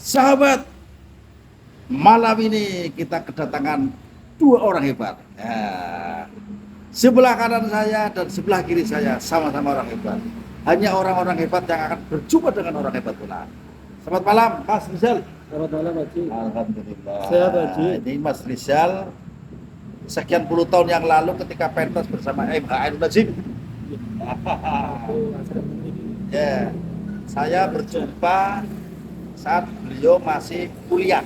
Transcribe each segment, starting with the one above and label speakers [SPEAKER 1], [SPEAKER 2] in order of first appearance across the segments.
[SPEAKER 1] Sahabat, malam ini kita kedatangan dua orang hebat. Ya. Sebelah kanan saya dan sebelah kiri saya sama-sama orang hebat. Hanya orang-orang hebat yang akan berjumpa dengan orang hebat pula. Selamat malam, Mas Rizal.
[SPEAKER 2] Selamat malam, Haji.
[SPEAKER 1] Alhamdulillah.
[SPEAKER 2] Sehat, Haji.
[SPEAKER 1] Ini Mas Rizal sekian puluh tahun yang lalu ketika pentas bersama MHN Najib. Ya, saya berjumpa saat beliau masih kuliah.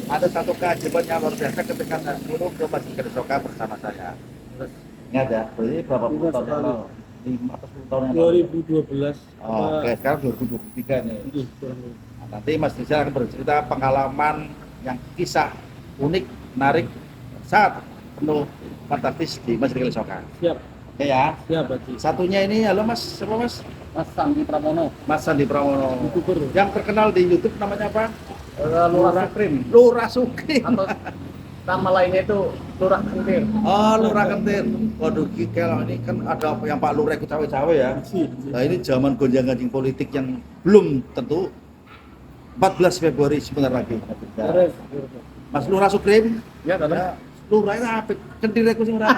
[SPEAKER 1] Ada satu keajaiban yang luar biasa ketika saya suruh ke Masjid Geresoka bersama saya. Ingat ya, berarti berapa puluh tahun yang lalu? 5 atau 10 tahun yang lalu?
[SPEAKER 2] 2012.
[SPEAKER 1] Oke, sekarang 2023 nih. Nah, nanti Mas Rizal akan bercerita pengalaman yang kisah unik, menarik, sangat penuh fantastis di Masjid Geresoka.
[SPEAKER 2] Siap,
[SPEAKER 1] Oke ya.
[SPEAKER 2] siap, Haji.
[SPEAKER 1] Satunya ini, halo Mas, siapa Mas?
[SPEAKER 2] Mas Sandi Pramono,
[SPEAKER 1] Mas Sandi Pramono.
[SPEAKER 2] YouTuber.
[SPEAKER 1] Yang terkenal di YouTube namanya apa?
[SPEAKER 2] Lurah Supreme.
[SPEAKER 1] Lurah Sukri.
[SPEAKER 2] Atau nama lainnya itu Lurah Kentir.
[SPEAKER 1] Oh, Lurah Kentir. Waduh, kalau ini kan ada yang Pak Lurah ikut cawe-cawe ya. Nah, ini zaman gonjang-ganjing politik yang belum tentu. 14 Februari sebentar lagi. Mas Lurah Sukrim.
[SPEAKER 2] Ya,
[SPEAKER 1] Ya, Lurah ini apik. Kentir aku sing ora.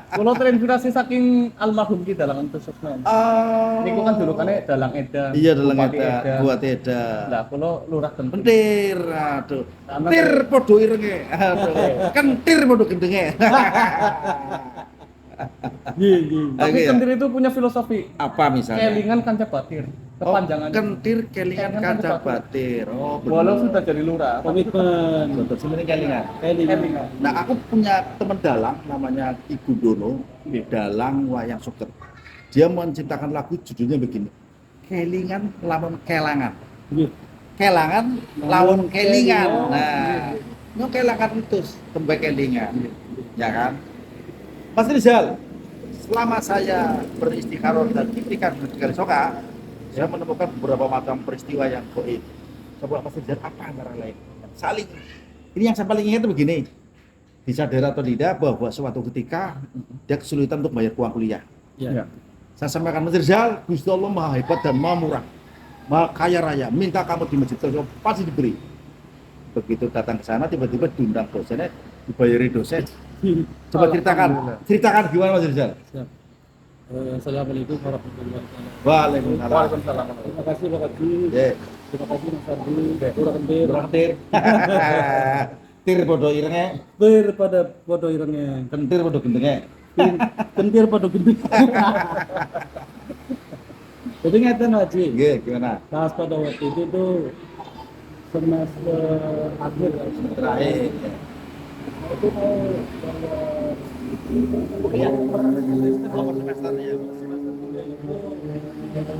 [SPEAKER 2] Kalau terinspirasi saking almarhum kita dalam untuk sosmed. Niku kan dulu kan dalang Eda.
[SPEAKER 1] Iya, dalang
[SPEAKER 2] Bupati
[SPEAKER 1] Eda, buat Eda.
[SPEAKER 2] Lah, kalau Lurah Kentir.
[SPEAKER 1] Kentir, aduh.
[SPEAKER 2] Sama
[SPEAKER 1] Tir podo irenge. Aduh. Kentir podo gendenge.
[SPEAKER 2] Tapi
[SPEAKER 1] Oke, ya.
[SPEAKER 2] Kentir itu punya filosofi.
[SPEAKER 1] Apa misalnya?
[SPEAKER 2] Kelingan kanca batir. Kepanjangan.
[SPEAKER 1] Kentir kelingan kaca batir. Oh, bener.
[SPEAKER 2] Walau sudah jadi lurah.
[SPEAKER 3] Komitmen.
[SPEAKER 1] Betul, sebenarnya kelingan.
[SPEAKER 2] Kelingan.
[SPEAKER 1] Nah, aku punya teman dalang namanya Ibu Dono, dalang wayang suket. Dia menciptakan lagu judulnya begini. Kelingan lawan kelangan. Kelangan lawan kelingan. Nah, no kelangan itu tembak kelingan. Ya kan? Mas Rizal, selama saya beristikharah dan ikhtikaf di Geresoka, saya menemukan beberapa macam peristiwa yang goib. Coba Mas Rizal apa antara lain? Saling. Ini yang saya paling ingat itu begini. Disadari atau tidak bahwa suatu ketika dia kesulitan untuk bayar uang kuliah.
[SPEAKER 2] Ya.
[SPEAKER 1] Saya sampaikan Mas Rizal, Gusti Allah Maha Hebat dan Maha Murah, Maha Kaya Raya. Minta kamu di Masjid Geresoka pasti diberi. Begitu datang ke sana tiba-tiba diundang dosennya, dibayari dosen. Coba ceritakan gimana Mas Rizal?
[SPEAKER 3] Siap. Assalamualaikum warahmatullahi wabarakatuh.
[SPEAKER 1] Waalaikumsalam.
[SPEAKER 3] Terima kasih Pak Haji.
[SPEAKER 1] Ya,
[SPEAKER 3] Terima kasih Mas Ardi. Lurah Kentir.
[SPEAKER 1] Kentir. Tir podo irenge,
[SPEAKER 3] Tir pada podo irengnya.
[SPEAKER 1] kentir podo gendenge.
[SPEAKER 3] Kentir pada gending. Jadi ngeten Haji.
[SPEAKER 1] Nggih, gimana?
[SPEAKER 3] Pas pada waktu itu tuh semester akhir.
[SPEAKER 1] Terakhir.
[SPEAKER 3] Itu mau
[SPEAKER 1] Iya. Nomor semester ya.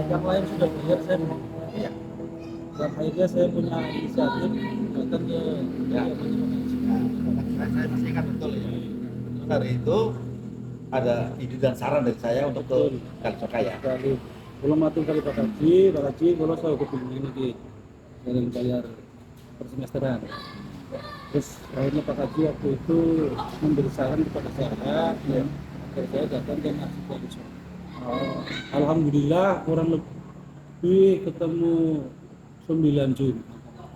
[SPEAKER 3] yang lain sudah bayar saya.
[SPEAKER 1] Iya.
[SPEAKER 3] Dan akhirnya saya punya inisiatif datang ke
[SPEAKER 1] Ya. Saya masih ingat betul ya. Terus hari itu ada ide dan saran dari saya untuk ke Geresoka ya.
[SPEAKER 3] Kali kalau matur kali Pak Haji, kalau saya kepingin ini dari bayar per semesteran. Terus akhirnya Pak Haji waktu itu memberi saran kepada saya, agar saya datang ke Masjid Geresoka. Alhamdulillah kurang lebih ketemu 9 Jumat.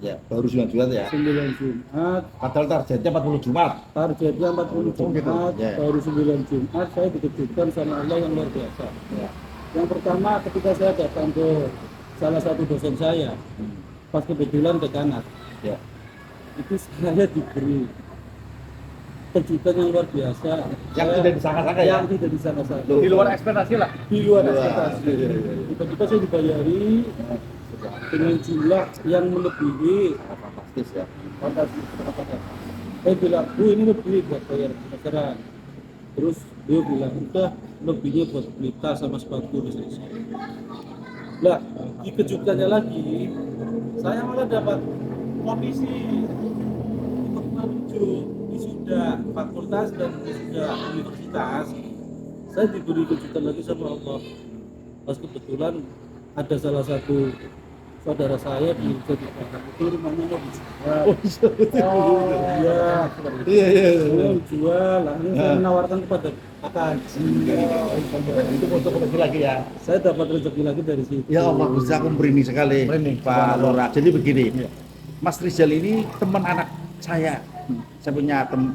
[SPEAKER 1] Ya, baru 9 Jumat ya.
[SPEAKER 3] 9 Jumat,
[SPEAKER 1] Padahal targetnya 40 Jumat.
[SPEAKER 3] targetnya 40
[SPEAKER 1] Oh, gitu.
[SPEAKER 3] Jumat,
[SPEAKER 1] Ya.
[SPEAKER 3] baru 9 Jumat saya dikejutkan sama Allah yang luar biasa.
[SPEAKER 1] Ya.
[SPEAKER 3] Yang pertama ketika saya datang ke salah satu dosen saya, pas kebetulan dekanat,
[SPEAKER 1] Ya.
[SPEAKER 3] itu saya diberi kejutan yang luar biasa.
[SPEAKER 1] Yang tidak disangka-sangka ya.
[SPEAKER 3] Yang tidak disangka-sangka.
[SPEAKER 1] Loh.
[SPEAKER 2] Di luar ekspektasi lah.
[SPEAKER 3] Di luar
[SPEAKER 1] Wah,
[SPEAKER 3] ekspektasi.
[SPEAKER 1] iya, iya, iya.
[SPEAKER 3] Tiba-tiba saya dibayari dengan jumlah yang melebihi
[SPEAKER 1] Fantastis ya.
[SPEAKER 3] fantasi. Saya bilang, Bu ini lebih buat bayar semesteran. Terus dia bilang, udah lebihnya buat beli tas sama sepatu di sini. Lah, dikejutkannya lagi, saya malah dapat komisi untuk menuju wisuda fakultas dan wisuda universitas. Saya diberi kejutan lagi sama Allah. Pas kebetulan ada salah satu saudara saya di Jati Barat itu rumahnya mau dijual.
[SPEAKER 1] Oh, iya.
[SPEAKER 3] Iya,
[SPEAKER 1] Iya, iya.
[SPEAKER 3] mau dijual. Lalu saya menawarkan kepada Kakak Haji.
[SPEAKER 1] Itu untuk kembali lagi ya.
[SPEAKER 3] Saya dapat rezeki lagi dari situ.
[SPEAKER 1] Ya Allah, bisa aku merinding sekali,
[SPEAKER 2] Merinding,
[SPEAKER 1] Pak
[SPEAKER 2] subhanallah.
[SPEAKER 1] Lora. Jadi begini,
[SPEAKER 2] Iya.
[SPEAKER 1] Mas Rizal ini teman anak saya. Saya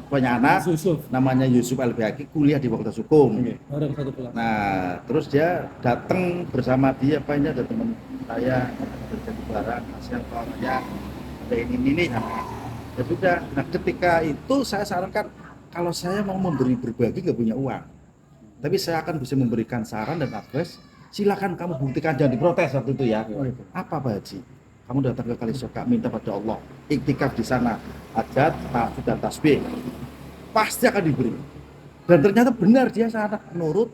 [SPEAKER 1] punya anak,
[SPEAKER 3] Yusuf,
[SPEAKER 1] namanya Yusuf Al-Bihaki, kuliah di Fakultas Hukum.
[SPEAKER 2] Oke.
[SPEAKER 3] bareng satu kelas.
[SPEAKER 1] Nah, terus dia datang bersama dia, apa ini ada teman saya, ada jadi barang, hasil kawannya, ada ini namanya. Ya sudah. Nah, ketika itu saya sarankan kalau saya mau berbagi nggak punya uang, tapi saya akan bisa memberikan saran dan advice. Silakan kamu buktikan, jangan diprotes waktu itu ya.
[SPEAKER 2] Oh, itu.
[SPEAKER 1] Apa Pak Haji? Kamu datang ke Kalisoka, minta pada Allah, iktikaf di sana, hajat, tahajud dan tasbih, pasti akan diberi. Dan ternyata benar, dia sangat nurut,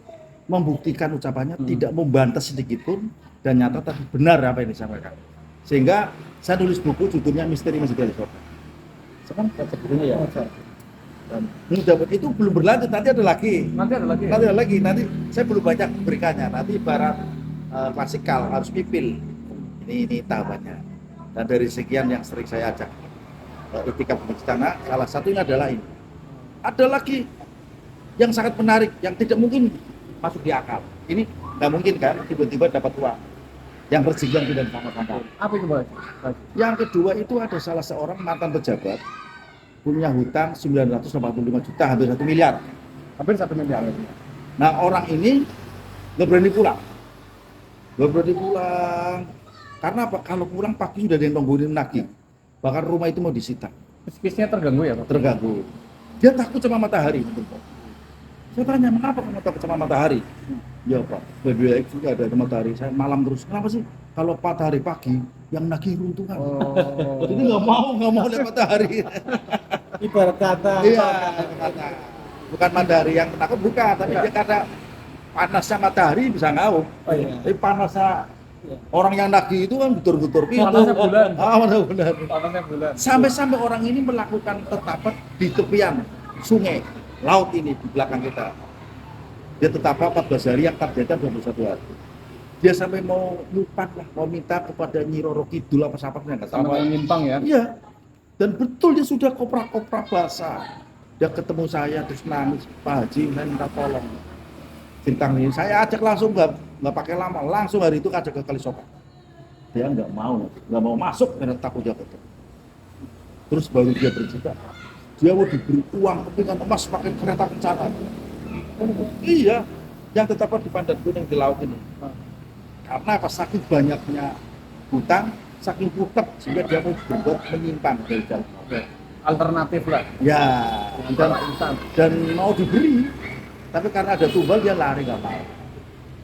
[SPEAKER 1] membuktikan ucapannya, tidak membantah sedikit pun, dan nyata tapi benar apa yang disampaikan. Sehingga saya tulis buku judulnya Misteri Masjid Kalisoka. Sekarang baca bukunya ya. Dan itu belum berlanjut, nanti ada lagi.
[SPEAKER 2] Nanti ada lagi.
[SPEAKER 1] Nanti ada lagi, nanti saya belum banyak berikannya. Nanti ibarat klasikal harus pipil. Ini tahapannya. Dan dari sekian yang sering saya ajak iktikaf di sana, salah satunya adalah ini. Ada lagi yang sangat menarik, yang tidak mungkin masuk di akal. Ini nggak mungkin kan, tiba-tiba dapat uang yang berjenjang tidak sama-sama.
[SPEAKER 2] Apa itu, Pak?
[SPEAKER 1] Yang kedua itu ada salah seorang mantan pejabat punya hutang 985 juta, hampir 1 miliar.
[SPEAKER 2] Hampir 1 miliar.
[SPEAKER 1] Nah, orang ini nggak berani pulang. Karena apa? Kalau pulang pagi sudah ada yang nungguin lagi. Bahkan rumah itu mau disita,
[SPEAKER 2] Psikisnya terganggu ya, Pak?
[SPEAKER 1] terganggu. Dia takut sama matahari. Saya tanya, mengapa kamu takut sama matahari? Ya Pak, BBX juga ada matahari. Saya malam terus. Kenapa sih? Kalau matahari pagi, yang nagih runtuhan.
[SPEAKER 2] Oh.
[SPEAKER 1] Jadi nggak mau lihat matahari.
[SPEAKER 3] Ibarat kata,
[SPEAKER 1] Iya, kata. Bukan matahari yang takut, bukan. Tapi dia karena panasnya matahari bisa ngawuk.
[SPEAKER 3] oh iya,
[SPEAKER 1] Tapi panasnya orang yang nagih itu kan getor-getor pintu.
[SPEAKER 2] Panasnya bulan.
[SPEAKER 1] Panasnya bulan.
[SPEAKER 2] Panasnya bulan.
[SPEAKER 1] Sampai-sampai orang ini melakukan tetapan di tepian sungai, laut ini di belakang kita. Dia tetapan 14 hari, yang targetnya 21 hari. Dia sampai mau nyupan lah, mau minta kepada Nyi Roro Kidul apa siapa nggak tahu.
[SPEAKER 2] Sama yang nyimpang ya.
[SPEAKER 1] Iya. Dan betul dia sudah kopra-kopra basah. Dia ketemu saya terus nangis, Pak Haji, saya minta tolong. Bintang ini saya ajak langsung, nggak pakai lama, langsung hari itu ajak ke Kalisoka. Dia nggak mau masuk karena takut dia ketemu. Terus baru dia bercerita, dia mau diberi uang kepingan emas pakai kereta kencana. Iya, yang tetap di Pandan Kuning di laut ini. Karena apa? Saking banyaknya hutang, saking putek sehingga dia mau berbuat menyimpang dari jalan.
[SPEAKER 2] Alternatif lah.
[SPEAKER 1] Ya,
[SPEAKER 2] Antara insan.
[SPEAKER 1] dan mau diberi, tapi karena ada tumbal dia lari nggak mau.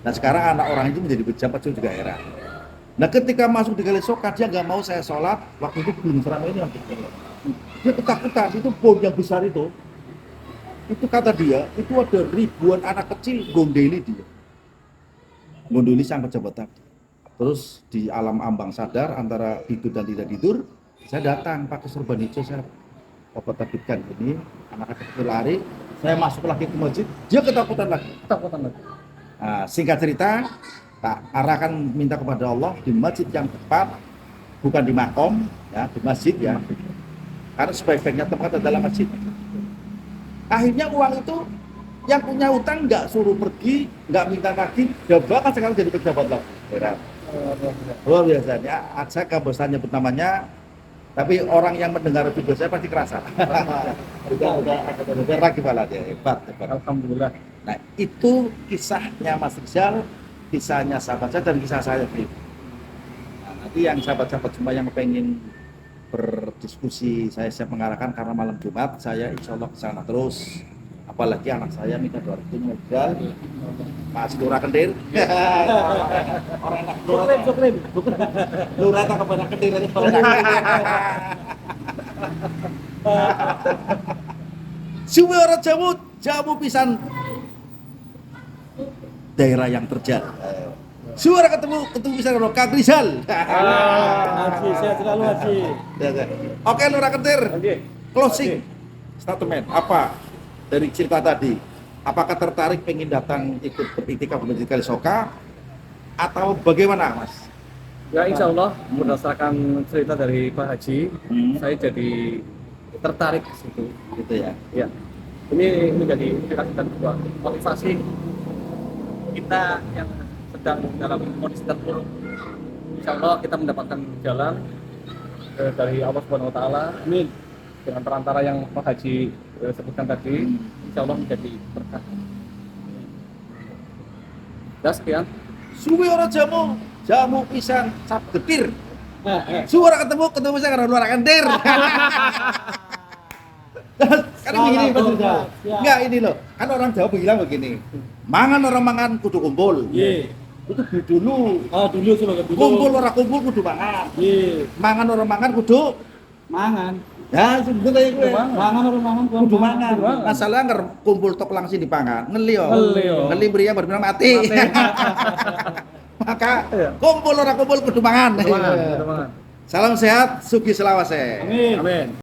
[SPEAKER 1] Nah sekarang anak orang itu menjadi pejabat juga heran. Nah ketika masuk di Kalisoka dia nggak mau saya sholat, waktu itu belum seramai ini waktu itu. Dia ketakutan, itu bom yang besar itu kata dia, itu ada ribuan anak kecil gondeli dia. Gondeli sang pejabat tadi. Terus di alam ambang sadar antara tidur dan tidak tidur, saya datang pakai sorban hijau, saya terbitkan ini, anak kecil lari, saya masuk lagi ke masjid, dia ketakutan lagi.
[SPEAKER 2] Ketakutan lagi.
[SPEAKER 1] Nah, singkat cerita, tak arahkan minta kepada Allah di masjid yang tepat, bukan di makom, ya, di masjid ya. Karena sebaik-baiknya tempat adalah masjid. Akhirnya uang itu yang punya utang nggak suruh pergi, nggak minta lagi, dia bahkan sekarang jadi pejabat lagi. Luar biasanya, saya kabosannya namanya, tapi orang yang mendengar video saya pasti kerasa. udah lagi pala dia, hebat.
[SPEAKER 2] Alhamdulillah.
[SPEAKER 1] Nah itu kisahnya Mas Rizal, kisahnya sahabat saya dan kisah saya sendiri. Nah, nanti yang sahabat-sahabat semua yang pengen berdiskusi, saya siap mengarahkan karena malam Jumat saya insya Allah kesana terus. Apalagi anak saya minta doa itu Rizal, Mas Lura Kendir. Orang anak Lura tak kepada Kendir aja. Suwe orang jamu pisan daerah yang terjal. Suara ketemu bisa dengan Kang Rizal.
[SPEAKER 3] Haji, saya selalu Haji.
[SPEAKER 1] Oke, Lura Kentir.
[SPEAKER 2] Oke.
[SPEAKER 1] Closing statement apa dari cerita tadi? Apakah tertarik pengen datang ikut beriktikaf di Masjid Kalisoka atau bagaimana, Mas?
[SPEAKER 2] Ya insya Allah berdasarkan cerita dari Pak Haji, saya jadi tertarik ke situ.
[SPEAKER 1] Gitu ya.
[SPEAKER 2] Ya, ini menjadi kita sebuah motivasi kita yang sedang dalam kondisi terpuruk. Insya Allah kita mendapatkan jalan dari Allah Subhanahu Wa Taala.
[SPEAKER 3] Amin.
[SPEAKER 2] Dengan perantara yang Pak Haji sebutkan tadi, insya Allah menjadi berkah. Ya sekian.
[SPEAKER 1] Suwi ora jamu, jamu pisan cap getir.
[SPEAKER 3] Nah,
[SPEAKER 1] Suwi ora ketemu pisan karo luar kentir. Kan begini Mas Rizal.
[SPEAKER 3] Siap.
[SPEAKER 1] Enggak ini loh, kan orang Jawa bilang begini. Mangan orang mangan kudu kumpul.
[SPEAKER 3] Iya.
[SPEAKER 1] Itu dulu.
[SPEAKER 3] Dulu sebagai dulu.
[SPEAKER 1] Kumpul orang kumpul kudu mangan.
[SPEAKER 3] Iya.
[SPEAKER 1] Mangan orang mangan kudu
[SPEAKER 3] Mangan.
[SPEAKER 1] ya sebetulnya gue.
[SPEAKER 3] Mangan orang mangan.
[SPEAKER 1] Kudu mangan.
[SPEAKER 2] Kudu mangan.
[SPEAKER 1] Masalah nger kumpul tok langsung dipangan. Ngeli yo.
[SPEAKER 2] Ngeli yo.
[SPEAKER 1] Beriang berbilang mati. Maka
[SPEAKER 2] Iya.
[SPEAKER 1] kumpul orang kumpul kudu mangan.
[SPEAKER 2] Teman.
[SPEAKER 1] Salam sehat, sugi selawase.
[SPEAKER 3] Amin.
[SPEAKER 2] Amin.